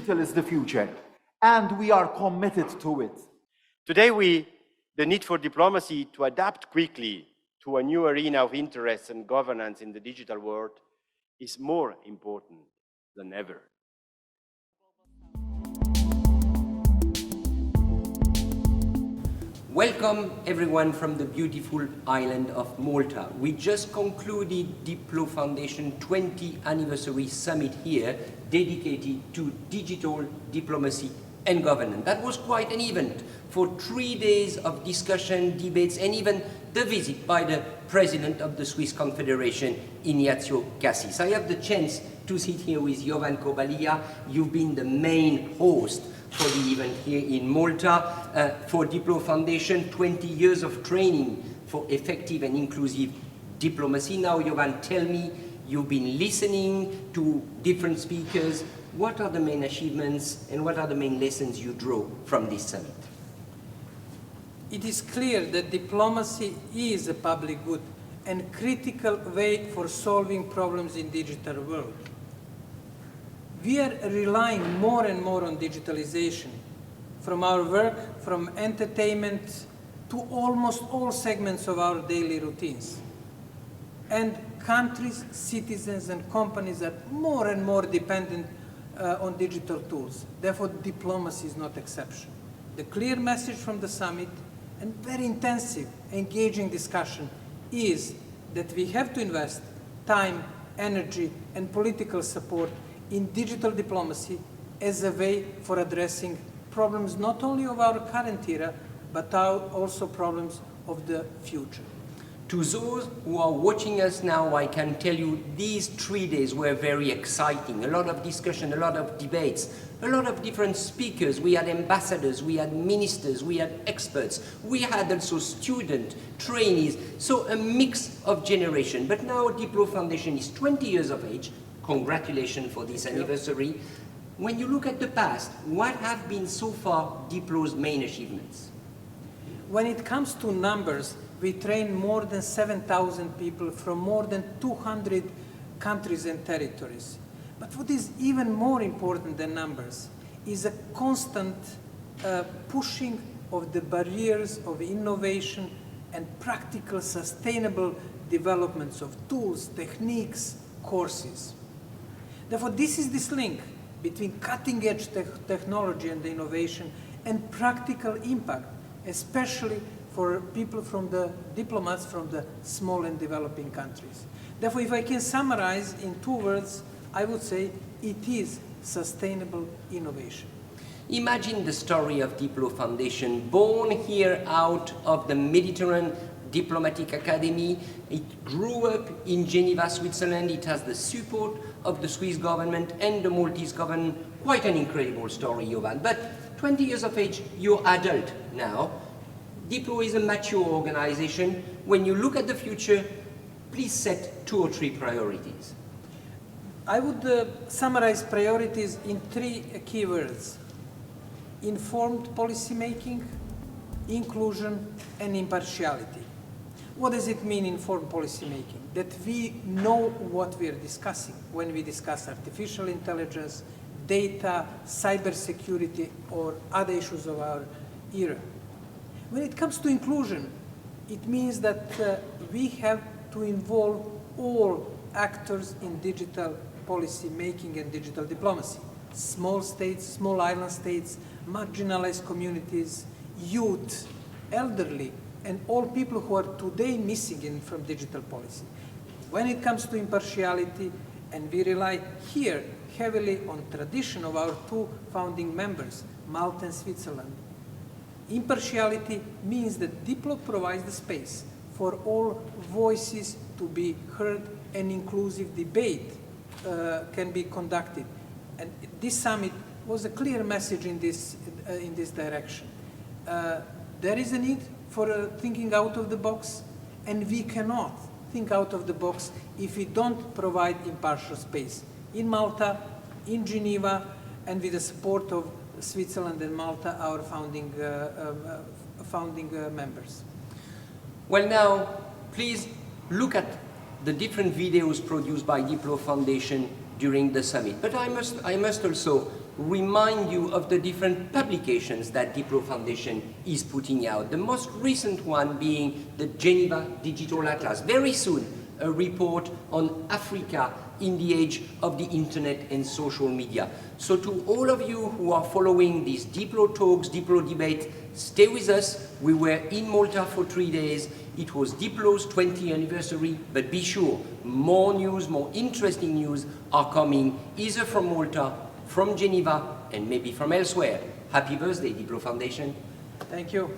Digital is the future, and we are committed to it. Today, the need for diplomacy to adapt quickly to a new arena of interest and governance in the digital world is more important than ever. Welcome everyone from the beautiful island of Malta. We just concluded Diplo Foundation 20th anniversary summit here dedicated to digital diplomacy and governance. That was quite an event for 3 days of discussion, debates, and even the visit by the president of the Swiss Confederation, Ignazio Cassis. I have the chance to sit here with Jovan Kurbalija. You've been the main host for the event here in Malta for Diplo Foundation, 20 years of training for effective and inclusive diplomacy. Now, Jovan, tell me, you've been listening to different speakers. What are the main achievements and what are the main lessons you draw from this summit? It is clear that diplomacy is a public good and critical way for solving problems in digital world. We are relying more and more on digitalization, from our work, from entertainment, to almost all segments of our daily routines. And countries, citizens, and companies are more and more dependent on digital tools. Therefore, diplomacy is not exception. The clear message from the summit and very intensive, engaging discussion is that we have to invest time, energy, and political support in digital diplomacy as a way for addressing problems not only of our current era, but also problems of the future. To those who are watching us now, I can tell you these 3 days were very exciting. A lot of discussion, a lot of debates, a lot of different speakers. We had ambassadors, we had ministers, we had experts. We had also students, trainees, so a mix of generation. But now Diplo Foundation is 20 years of age. Congratulations for this anniversary. When you look at the past, what have been so far Diplo's main achievements? When it comes to numbers, we train more than 7,000 people from more than 200 countries and territories. But what is even more important than numbers is a constant pushing of the barriers of innovation and practical, sustainable developments of tools, techniques, courses. Therefore, this is this link between cutting-edge technology and innovation and practical impact, especially for people from the diplomats from the small and developing countries. Therefore, if I can summarize in 2 words, I would say it is sustainable innovation. Imagine the story of Diplo Foundation, born here out of the Mediterranean Diplomatic Academy. It grew up in Geneva, Switzerland. It has the support of the Swiss government and the Maltese government. Quite an incredible story, Jovan. But 20 years of age, you're adult now. Diplo is a mature organization. When you look at the future, please set 2 or 3 priorities. I would summarize priorities in 3 key words: informed policymaking, inclusion, and impartiality. What does it mean, informed policymaking? That we know what we are discussing when we discuss artificial intelligence, data, cybersecurity, or other issues of our era. When it comes to inclusion, it means that we have to involve all actors in digital policy making and digital diplomacy. Small states, small island states, marginalized communities, youth, elderly, and all people who are today missing from digital policy. When it comes to impartiality, and we rely here heavily on tradition of our 2 founding members, Malta and Switzerland, impartiality means that Diplo provides the space for all voices to be heard and inclusive debate can be conducted. And this summit was a clear message in this direction. There is a need for thinking out of the box, and we cannot think out of the box if we don't provide impartial space. In Malta, in Geneva, and with the support of Switzerland and Malta, our founding members. Well, now, please look at the different videos produced by Diplo Foundation during the summit. But I must also remind you of the different publications that Diplo Foundation is putting out. The most recent one being the Geneva Digital Atlas. Very soon, a report on Africa in the age of the internet and social media. So to all of you who are following these Diplo talks, Diplo debate, stay with us. We were in Malta for 3 days. It was Diplo's 20th anniversary, but be sure, more news, more interesting news are coming either from Malta, from Geneva, and maybe from elsewhere. Happy birthday, Diplo Foundation. Thank you.